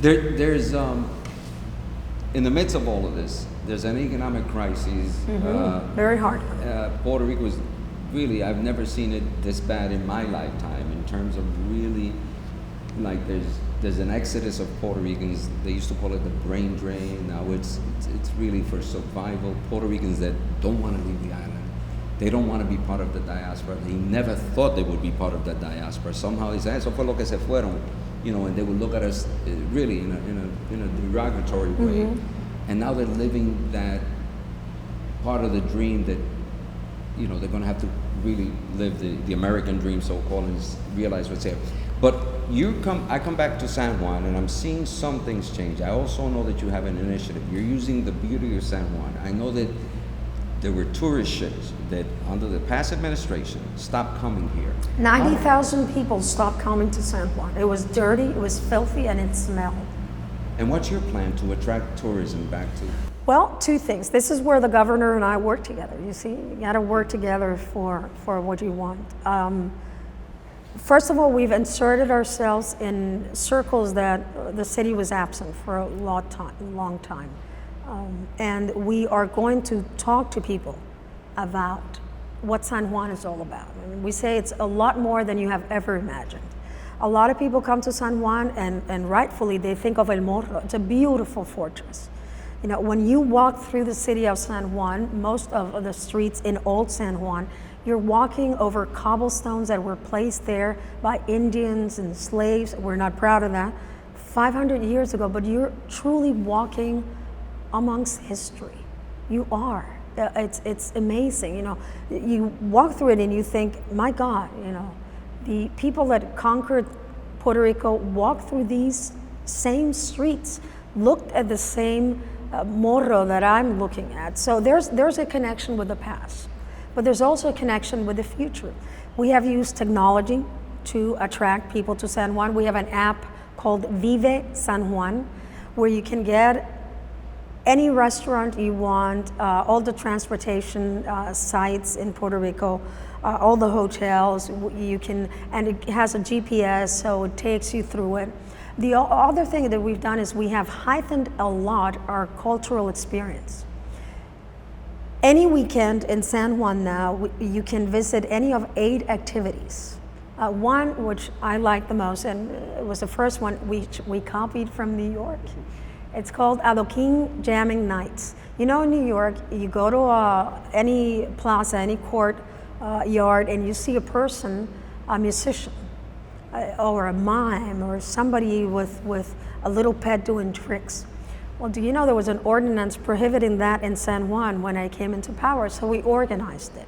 There's in the midst of all of this, there's an economic crisis. Very hard. Puerto Rico is really, I've never seen it this bad in my lifetime in terms of really, like there's an exodus of Puerto Ricans. They used to call it the brain drain. Now it's really for survival. Puerto Ricans that don't want to leave the island. They don't want to be part of the diaspora. They never thought they would be part of the diaspora. Somehow they say, eso fue lo que se fueron, and they would look at us really in a derogatory way. And now they're living that part of the dream that, they're going to have to really live the American dream, so-called, and realize what's here. But I come back to San Juan, and I'm seeing some things change. I also know that you have an initiative. You're using the beauty of San Juan. I know that there were tourist ships that, under the past administration, stopped coming here. 90,000 people stopped coming to San Juan. It was dirty, it was filthy, and it smelled. And what's your plan to attract tourism back to? Well, two things. This is where the governor and I work together. You see, you got to work together for what you want. First of all, we've inserted ourselves in circles that the city was absent for a long time. And we are going to talk to people about what San Juan is all about. I mean, we say it's a lot more than you have ever imagined. A lot of people come to San Juan and rightfully they think of El Morro. It's a beautiful fortress. When you walk through the city of San Juan, most of the streets in old San Juan, you're walking over cobblestones that were placed there by Indians and slaves. We're not proud of that. 500 years ago, but you're truly walking amongst history. You are. It's amazing. You walk through it and you think, my God, the people that conquered Puerto Rico walked through these same streets, looked at the same morro that I'm looking at. So there's a connection with the past, but there's also a connection with the future. We have used technology to attract people to San Juan. We have an app called Vive San Juan, where you can get any restaurant you want, all the transportation sites in Puerto Rico, all the hotels, and it has a GPS, so it takes you through it. The other thing that we've done is we have heightened a lot our cultural experience. Any weekend in San Juan now, you can visit any of 8 activities. One, which I like the most, and it was the first one we copied from New York. It's called Adoquin Jamming Nights. In New York, you go to any plaza, any court yard, and you see a person, a musician, or a mime, or somebody with a little pet doing tricks. Well, do you know there was an ordinance prohibiting that in San Juan when I came into power, so we organized it.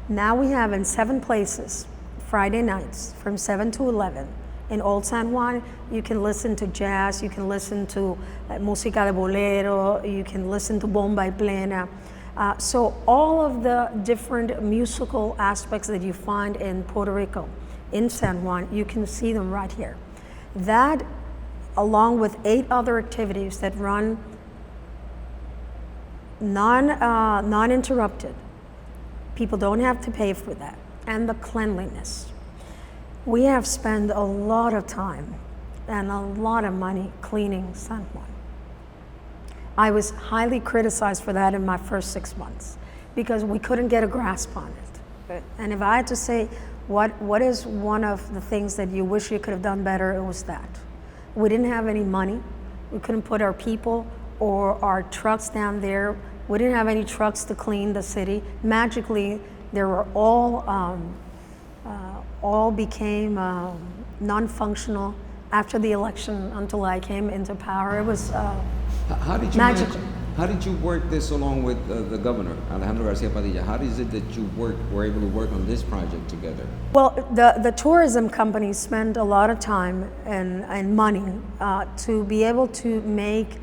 Now we have in 7 places, Friday nights from 7 to 11. In Old San Juan, you can listen to jazz, you can listen to música de bolero, you can listen to bomba y plena. So all of the different musical aspects that you find in Puerto Rico, in San Juan, you can see them right here. That, along with 8 other activities that run non-interrupted. People don't have to pay for that. And the cleanliness. We have spent a lot of time and a lot of money cleaning San Juan. I was highly criticized for that in my first 6 months because we couldn't get a grasp on it. And if I had to say what is one of the things that you wish you could have done better, it was that. We didn't have any money. We couldn't put our people or our trucks down there. We didn't have any trucks to clean the city. Magically, they were all became non-functional after the election until I came into power. It was magical. How did you work this along with the governor, Alejandro Garcia Padilla? How is it that you were able to work on this project together? Well, the tourism companies spend a lot of time and money to be able to make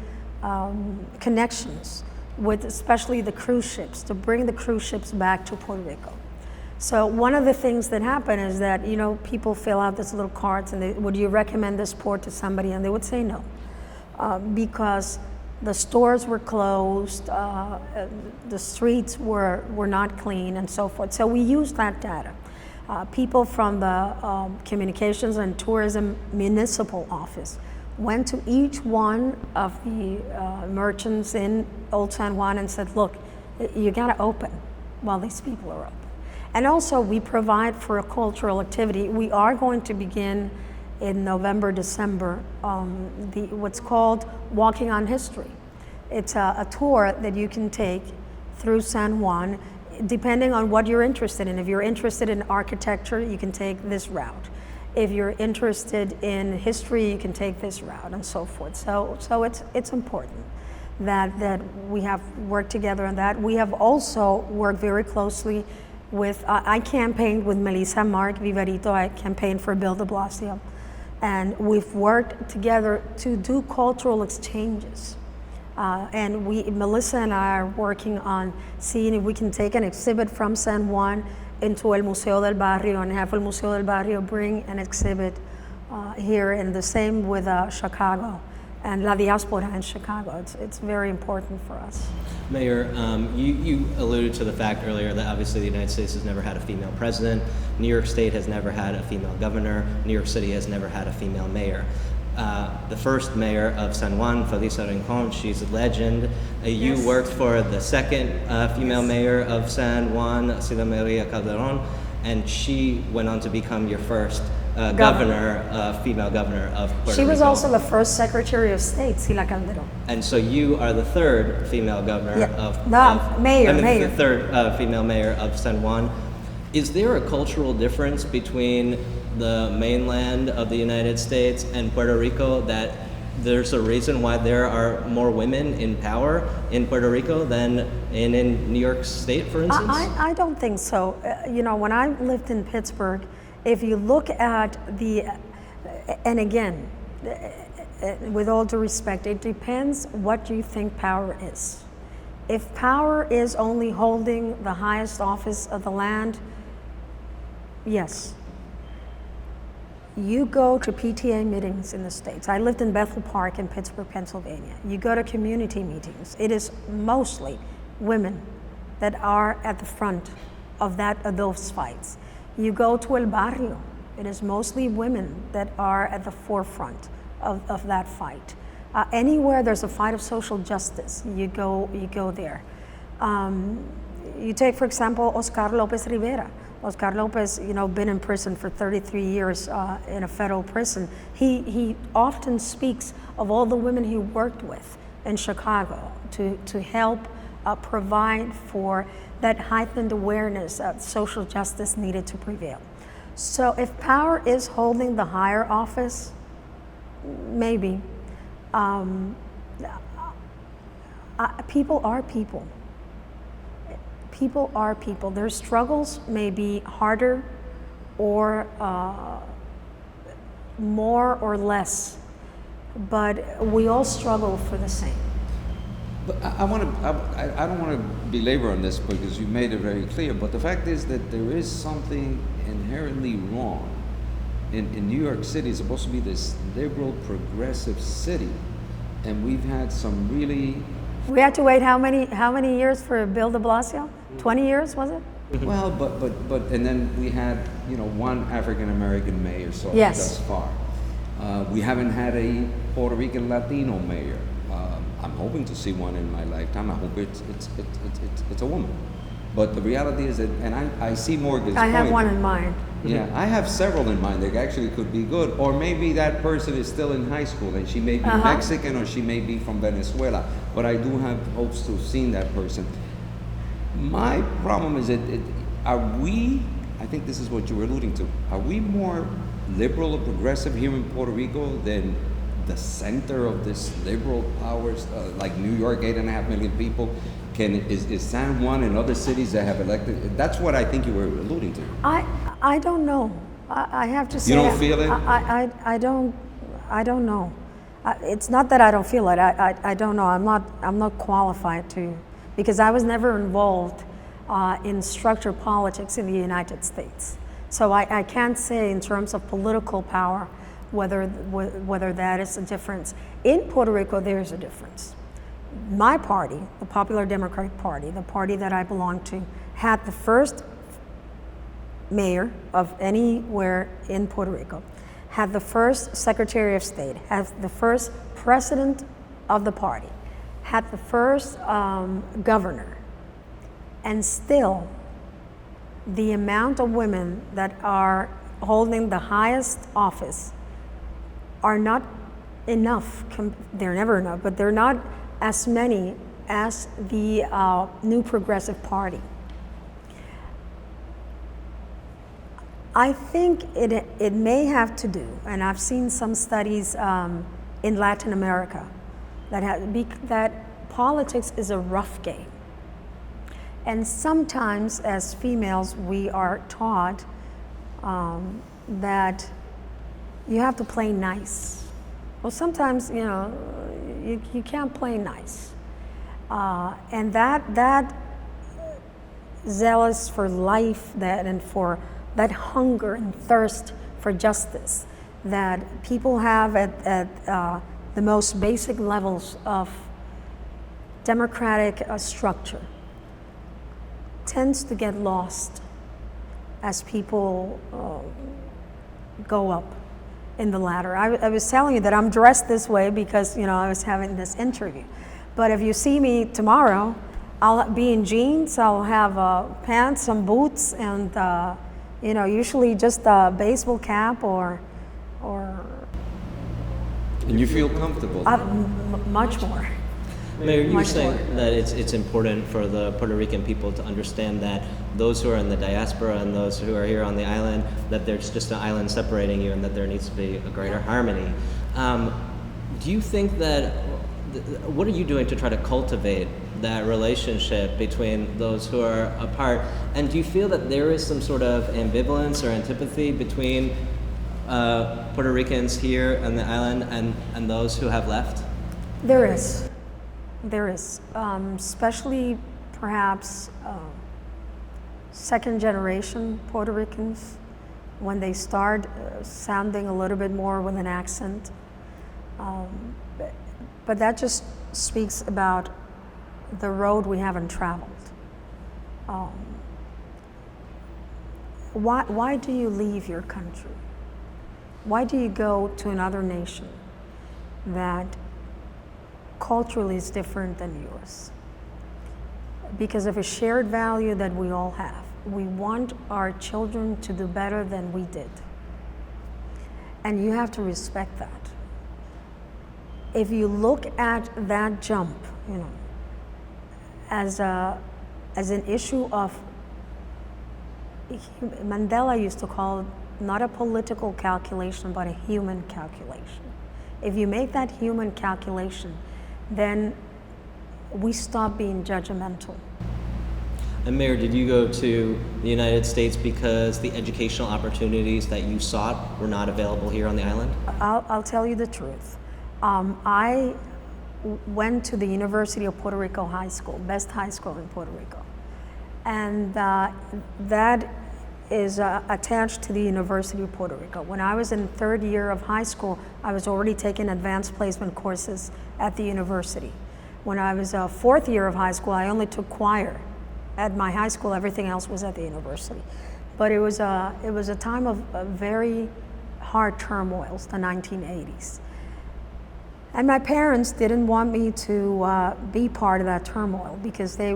connections with especially the cruise ships, to bring the cruise ships back to Puerto Rico. So one of the things that happen is that, people fill out this little cards and would you recommend this port to somebody? And they would say no, because the stores were closed, the streets were not clean and so forth. So we used that data. People from the Communications and Tourism Municipal Office went to each one of the merchants in Old San Juan and said, look, you gotta open while these people are open. And also we provide for a cultural activity. We are going to begin in November, December, what's called Walking on History. It's a tour that you can take through San Juan, depending on what you're interested in. If you're interested in architecture, you can take this route. If you're interested in history, you can take this route, and so forth. So it's important that we have worked together on that. We have also worked very closely with, I campaigned with Melissa Mark-Viverito, I campaigned for Bill de Blasio. And we've worked together to do cultural exchanges. And Melissa and I are working on seeing if we can take an exhibit from San Juan into El Museo del Barrio and have El Museo del Barrio bring an exhibit here, and the same with Chicago and La Diaspora in Chicago. It's very important for us. Mayor, you alluded to the fact earlier that obviously the United States has never had a female president. New York State has never had a female governor. New York City has never had a female mayor. The first mayor of San Juan, Felisa Rincon, she's a legend. You Yes. worked for the second female mayor of San Juan, Sila Maria Calderon, and she went on to become your first female governor of Puerto Rico. She was also the first Secretary of State, Sila Calderon. And so you are the third female governor Mayor. the third female mayor of San Juan. Is there a cultural difference between the mainland of the United States and Puerto Rico, that there's a reason why there are more women in power in Puerto Rico than in New York State, for instance? I don't think so. When I lived in Pittsburgh, if you look at and again, with all due respect, it depends what you think power is. If power is only holding the highest office of the land, yes. You go to PTA meetings in the States. I lived in Bethel Park in Pittsburgh, Pennsylvania. You go to community meetings. It is mostly women that are at the front of those fights. You go to El Barrio. It is mostly women that are at the forefront of that fight. Anywhere there's a fight of social justice, you go there. You take, for example, Oscar Lopez Rivera. Oscar Lopez, been in prison for 33 years in a federal prison. He often speaks of all the women he worked with in Chicago to help provide for that heightened awareness that social justice needed to prevail. So if power is holding the higher office, maybe. People are people. People are people. Their struggles may be harder or more or less, but we all struggle for the same. But I don't want to belabor on this because you made it very clear, but the fact is that there is something inherently wrong. In New York City, it's supposed to be this liberal, progressive city, and we've had some really... We had to wait how many years for Bill de Blasio? 20 years, was it? Well, but and then we had one African American mayor thus far. We haven't had a Puerto Rican Latino mayor. I'm hoping to see one in my lifetime. I hope it's a woman. But the reality is that, and I see Morgan's I have point. one in mind. Yeah, I have several in mind that actually could be good. Or maybe that person is still in high school and she may be Mexican or she may be from Venezuela. But I do have hopes to have seen that person. My problem is that I think this is what you were alluding to, are we more liberal or progressive here in Puerto Rico than the center of this liberal powers, like New York, 8.5 million people? Is San Juan and other cities that have elected? That's what I think you were alluding to. I don't know. I have to say. You don't feel it? I don't know. It's not that I don't feel it. I don't know. I'm not qualified to, because I was never involved in structured politics in the United States. So I can't say in terms of political power whether that is a difference. In Puerto Rico, there is a difference. My party, the Popular Democratic Party, the party that I belong to, had the first mayor of anywhere in Puerto Rico, had the first Secretary of State, had the first president of the party, had the first governor, and still the amount of women that are holding the highest office are not enough. They're never enough, but they're not as many as the New Progressive Party. I think it may have to do, and I've seen some studies in Latin America that politics is a rough game. And sometimes as females, we are taught that you have to play nice. Well, sometimes, you can't play nice. And that zealous for life, and for that hunger and thirst for justice that people have at the most basic levels of democratic structure tends to get lost as people go up in the ladder. I was telling you that I'm dressed this way because I was having this interview. But if you see me tomorrow, I'll be in jeans, I'll have pants, some boots, and usually just a baseball cap or. And you feel comfortable? Much more. Mayor, you were saying that it's important for the Puerto Rican people to understand that those who are in the diaspora and those who are here on the island, that there's just an island separating you and that there needs to be a greater harmony. Do you think that, what are you doing to try to cultivate that relationship between those who are apart? And do you feel that there is some sort of ambivalence or antipathy between Puerto Ricans here on the island and those who have left? There is, especially perhaps second generation Puerto Ricans, when they start sounding a little bit more with an accent. But that just speaks about the road we haven't traveled. Why do you leave your country? Why do you go to another nation that culturally is different than yours? Because of a shared value that we all have. We want our children to do better than we did. And you have to respect that. If you look at that jump, as an issue of, Mandela used to call it not a political calculation, but a human calculation. If you make that human calculation, then we stop being judgmental. And Mayor, did you go to the United States because the educational opportunities that you sought were not available here on the island? I'll tell you the truth. I went to the University of Puerto Rico High School, best high school in Puerto Rico. And that is attached to the University of Puerto Rico. When I was in third year of high school, I was already taking advanced placement courses at the university. When I was fourth year of high school, I only took choir at my high school. Everything else was at the university. But it was a time of very hard turmoils, the 1980s. And my parents didn't want me to be part of that turmoil because they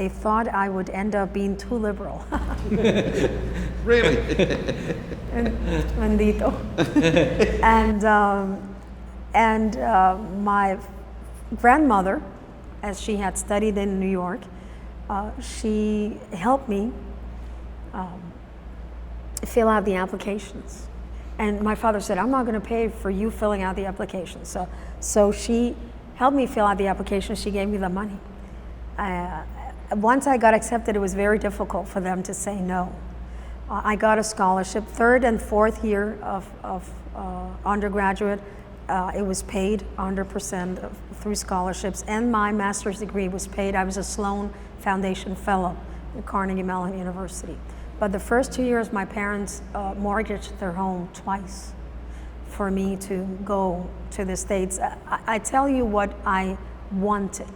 thought I would end up being too liberal. Really? Bendito. And my grandmother, as she had studied in New York, she helped me fill out the applications. And my father said, I'm not going to pay for you filling out the application. So she helped me fill out the application. She gave me the money. Once I got accepted, it was very difficult for them to say no. I got a scholarship. Third and fourth year of undergraduate, it was paid 100% through scholarships, and my master's degree was paid. I was a Sloan Foundation Fellow at Carnegie Mellon University. But the first 2 years, my parents mortgaged their home twice for me to go to the States. I tell you what I wanted.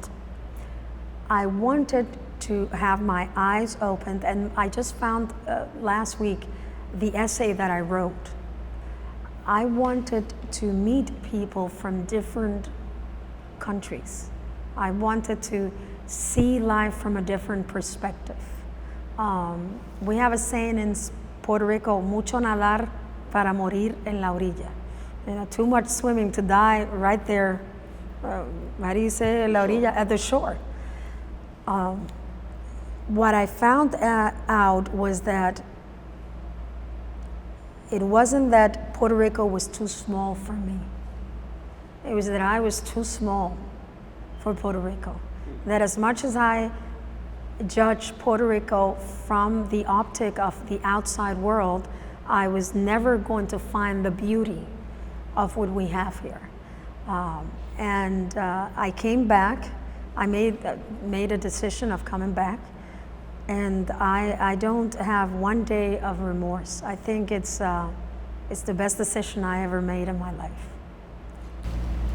I wanted to have my eyes opened, and I just found last week the essay that I wrote. I wanted to meet people from different countries. I wanted to see life from a different perspective. We have a saying in Puerto Rico, mucho nadar para morir en la orilla. You know, too much swimming to die right there, how do you say, la orilla, at the shore. What I found out was that it wasn't that Puerto Rico was too small for me. It was that I was too small for Puerto Rico. That as much as I judge Puerto Rico from the optic of the outside world, I was never going to find the beauty of what we have here. I came back. I made a decision of coming back, and I don't have one day of remorse. I think it's the best decision I ever made in my life.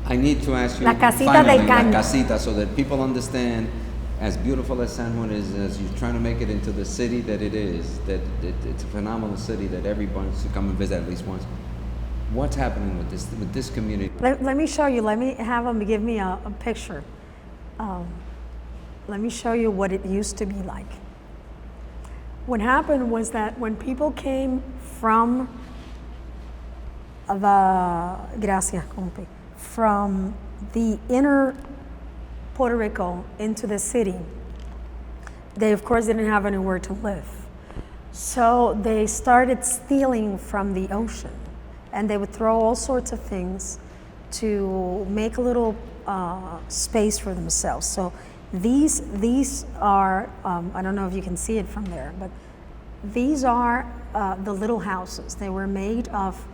I need to ask you La casita finally, del caño. La casita, so that people understand, as beautiful as San Juan is, as you're trying to make it into the city that it is, that it's a phenomenal city that everybody wants to come and visit at least once. What's happening with this community? Let me show you. Let me have them give me a picture. Let me show you what it used to be like. What happened was that when people came from from the inner Puerto Rico into the city, they of course didn't have anywhere to live. So they started stealing from the ocean, and they would throw all sorts of things to make a little space for themselves. So these are, I don't know if you can see it from there, but these are the little houses. They were made of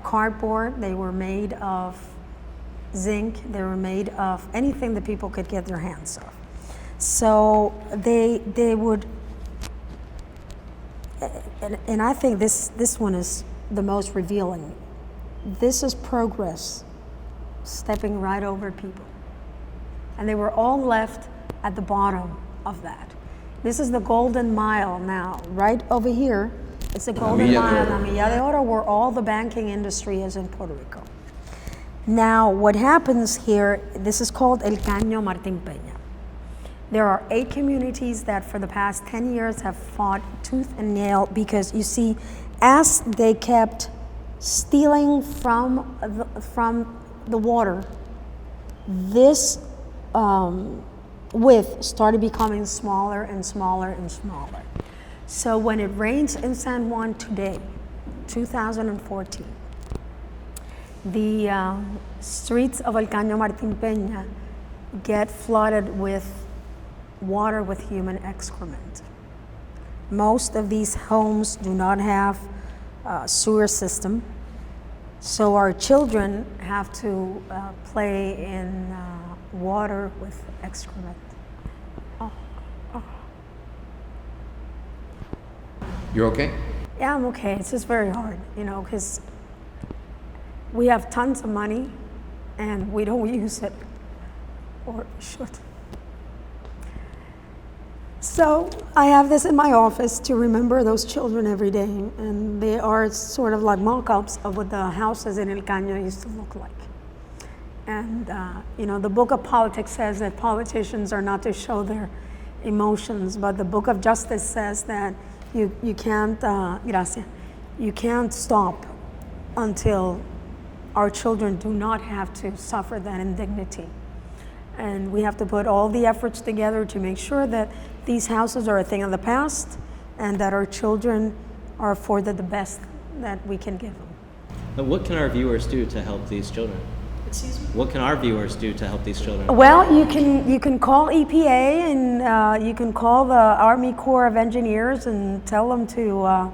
cardboard, they were made of zinc, they were made of anything that people could get their hands on. So they would, and I think this one is the most revealing. This is progress stepping right over people. And they were all left at the bottom of that. This is the Golden Mile now. Right over here, it's the Golden Mile, La Milla de Oro, where all the banking industry is in Puerto Rico. Now, what happens here, this is called El Caño Martín Peña. There are 8 communities that for the past 10 years have fought tooth and nail because, you see, as they kept stealing from the water, this width started becoming smaller and smaller and smaller. So when it rains in San Juan today, 2014, the streets of El Caño Martín Peña get flooded with water with human excrement. Most of these homes do not have a sewer system, so our children have to play in water with excrement. You're okay? Yeah, I'm okay. It's just very hard, you know, because we have tons of money and we don't use it, or we should. So I have this in my office to remember those children every day, and they are sort of like mock-ups of what the houses in El Caño used to look like. And you know, the book of politics says that politicians are not to show their emotions, but the book of justice says that you can't, you can't stop until our children do not have to suffer that indignity. And we have to put all the efforts together to make sure that these houses are a thing of the past and that our children are afforded the best that we can give them. And what can our viewers do to help these children? Excuse me? What can our viewers do to help these children? Well, you can call EPA and you can call the Army Corps of Engineers and tell them to,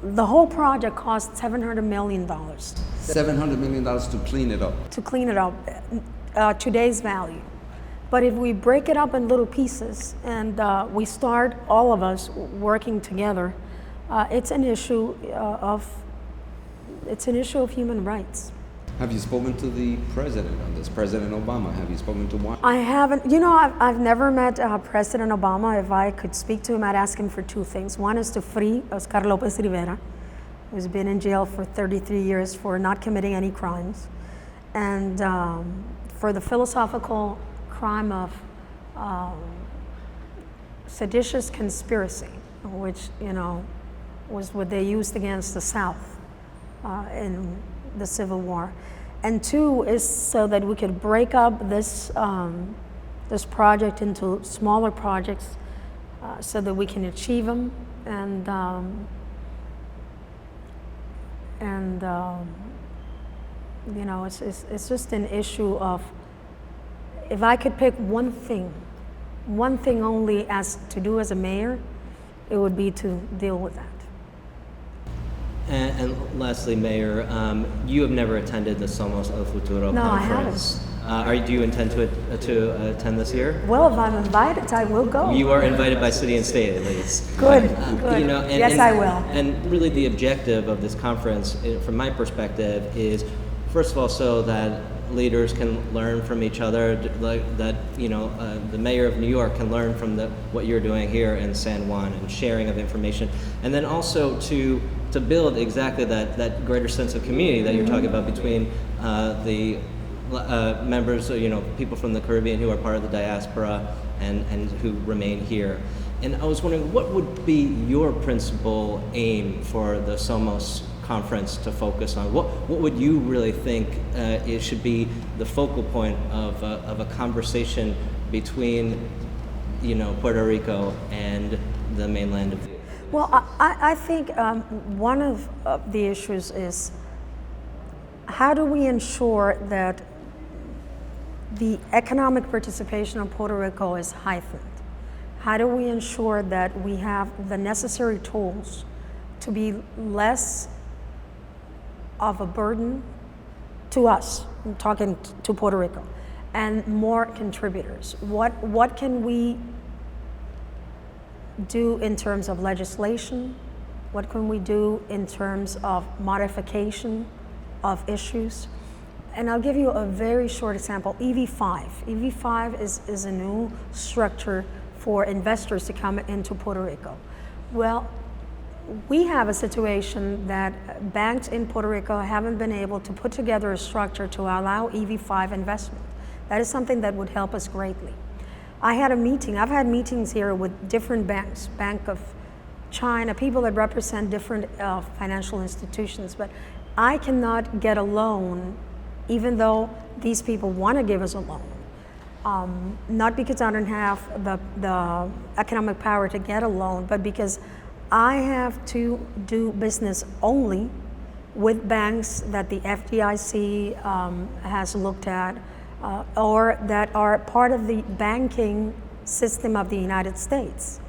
the whole project cost $700 million. $700 million to clean it up. To clean it up, today's value. But if we break it up in little pieces and we start, all of us, working together, it's an issue of human rights. Have you spoken to the president on this, President Obama? Have you spoken to one? I haven't. You know, I've never met President Obama. If I could speak to him, I'd ask him for 2 things. One is to free Oscar Lopez Rivera, who's been in jail for 33 years for not committing any crimes, and for the philosophical crime of seditious conspiracy, which was what they used against the South in the Civil War. And 2 is so that we could break up this this project into smaller projects so that we can achieve them, and it's just an issue of, if I could pick one thing only as to do as a mayor, it would be to deal with that. And lastly, Mayor, you have never attended the Somos El Futuro No, conference. Do you intend to attend this year? Well, if I'm invited, I will go. You are invited by city and state, at least. Good. Yes, I will. And really, the objective of this conference, from my perspective, is first of all so that leaders can learn from each other, the mayor of New York can learn from what you're doing here in San Juan, and sharing of information, and then also to build exactly that greater sense of community that you're talking about between the members, people from the Caribbean who are part of the diaspora and who remain here. And I was wondering, what would be your principal aim for the Somos conference to focus on? What would you really think it should be the focal point of a conversation between Puerto Rico and the mainland of the United States? Well, I think one of the issues is, how do we ensure that the economic participation of Puerto Rico is heightened? How do we ensure that we have the necessary tools to be less of a burden to us, I'm talking to Puerto Rico, and more contributors? What can we do in terms of legislation? What can we do in terms of modification of issues? And I'll give you a very short example, EV5. EV5 is a new structure for investors to come into Puerto Rico. Well, we have a situation that banks in Puerto Rico haven't been able to put together a structure to allow EV5 investment. That is something that would help us greatly. I've had meetings here with different banks, Bank of China, people that represent different financial institutions, but I cannot get a loan even though these people want to give us a loan. Not because I don't have the economic power to get a loan, but because I have to do business only with banks that the FDIC has looked at, or that are part of the banking system of the United States.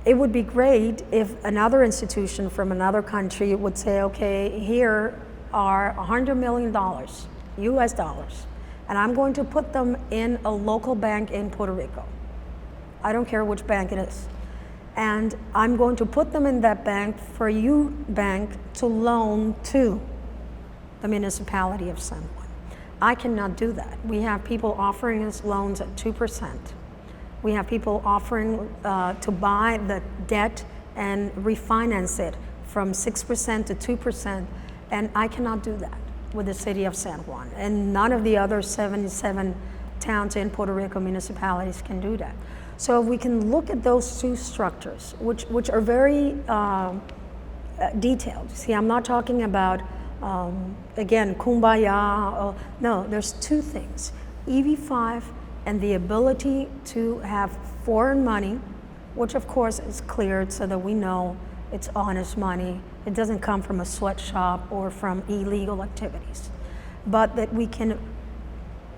It would be great if another institution from another country would say, okay, here are $100 million, US dollars, and I'm going to put them in a local bank in Puerto Rico. I don't care which bank it is. And I'm going to put them in that bank for you, bank, to loan to the municipality of San Juan. I cannot do that. We have people offering us loans at 2%. We have people offering to buy the debt and refinance it from 6% to 2%, and I cannot do that with the city of San Juan. And none of the other 77 towns in Puerto Rico municipalities can do that. So if we can look at those two structures, which are very detailed. See, I'm not talking about, again, kumbaya. No, there's two things. EV5 and the ability to have foreign money, which of course is cleared so that we know it's honest money. It doesn't come from a sweatshop or from illegal activities. But that we can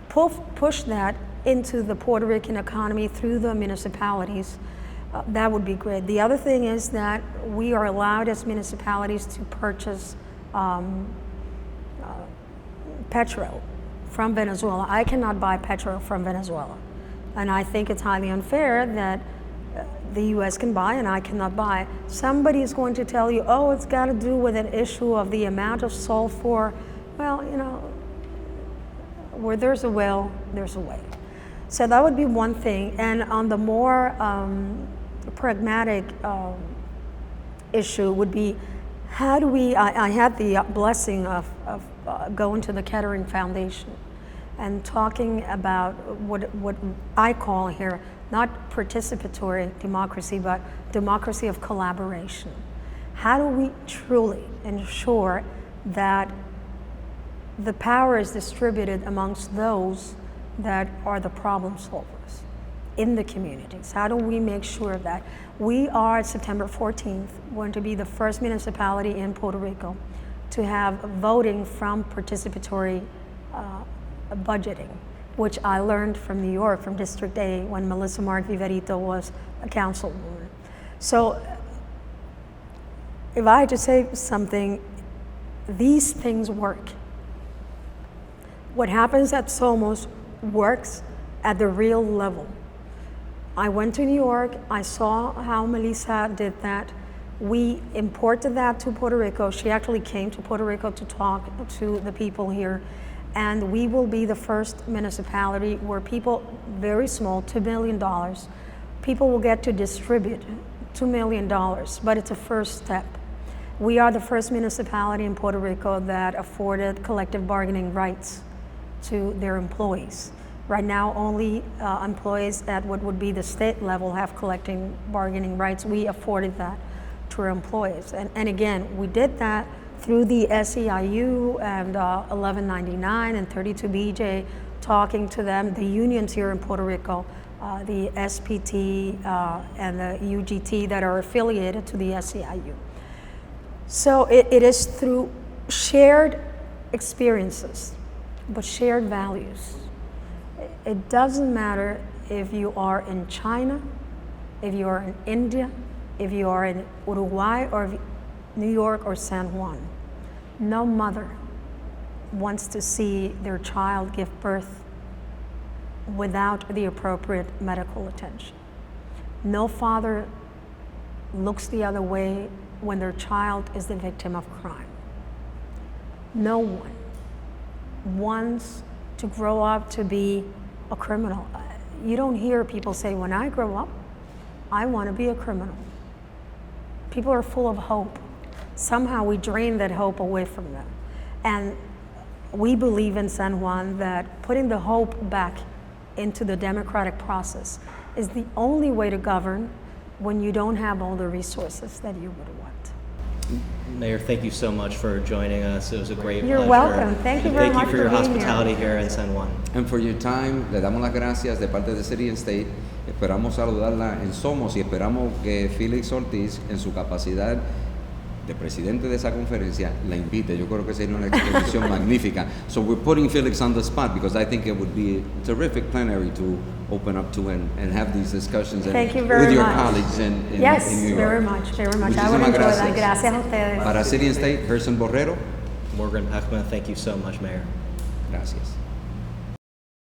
push that into the Puerto Rican economy through the municipalities, that would be great. The other thing is that we are allowed as municipalities to purchase petrol from Venezuela. I cannot buy petrol from Venezuela. And I think it's highly unfair that the US can buy and I cannot buy. Somebody is going to tell you, oh, it's got to do with an issue of the amount of sulfur. Well, where there's a will, there's a way. So that would be one thing. And on the more pragmatic issue would be, How do we, I had the blessing of going to the Kettering Foundation and talking about what I call here, not participatory democracy, but democracy of collaboration. How do we truly ensure that the power is distributed amongst those that are the problem solvers in the communities? How do we make sure that we are, September 14th, going to be the first municipality in Puerto Rico to have voting from participatory budgeting, which I learned from New York, from District A, when Melissa Mark-Viverito was a councilwoman. So if I had to say something, these things work. What happens at Somos works at the real level. I went to New York, I saw how Melissa did that. We imported that to Puerto Rico. She actually came to Puerto Rico to talk to the people here. And we will be the first municipality where people, very small, $2 million, people will get to distribute $2 million, but it's a first step. We are the first municipality in Puerto Rico that afforded collective bargaining rights to their employees. Right now, only employees at what would be the state level have collective bargaining rights. We afforded that to our employees. And again, we did that through the SEIU and 1199 and 32BJ, talking to them, the unions here in Puerto Rico, the SPT and the UGT that are affiliated to the SEIU. So it is through shared experiences, but shared values. It doesn't matter if you are in China, if you are in India, if you are in Uruguay or New York or San Juan. No mother wants to see their child give birth without the appropriate medical attention. No father looks the other way when their child is the victim of crime. No one wants to grow up to be a criminal. You don't hear people say, when I grow up, I want to be a criminal. People are full of hope. Somehow we drain that hope away from them. And we believe in San Juan that putting the hope back into the democratic process is the only way to govern when you don't have all the resources that you would want. Mayor, thank you so much for joining us. It was a great You're pleasure. welcome. Thank you very much Thank you for your being hospitality here in San Juan. And for your time, le damos las gracias de parte de City and State. Esperamos saludarla en Somos y esperamos que Félix Ortiz, en su capacidad de presidente de esa conferencia, la invite. Yo creo que sería una exposición magnífica. So we're putting Felix on the spot because I think it would be a terrific plenary to open up to and have these discussions Thank you very with your much. colleagues in New York. Yes, very much. I would Muchísimas enjoy gracias. that. Gracias a ustedes. Para City and State, Gerson Borrero. Morgan Pehme, thank you so much, Mayor. Gracias.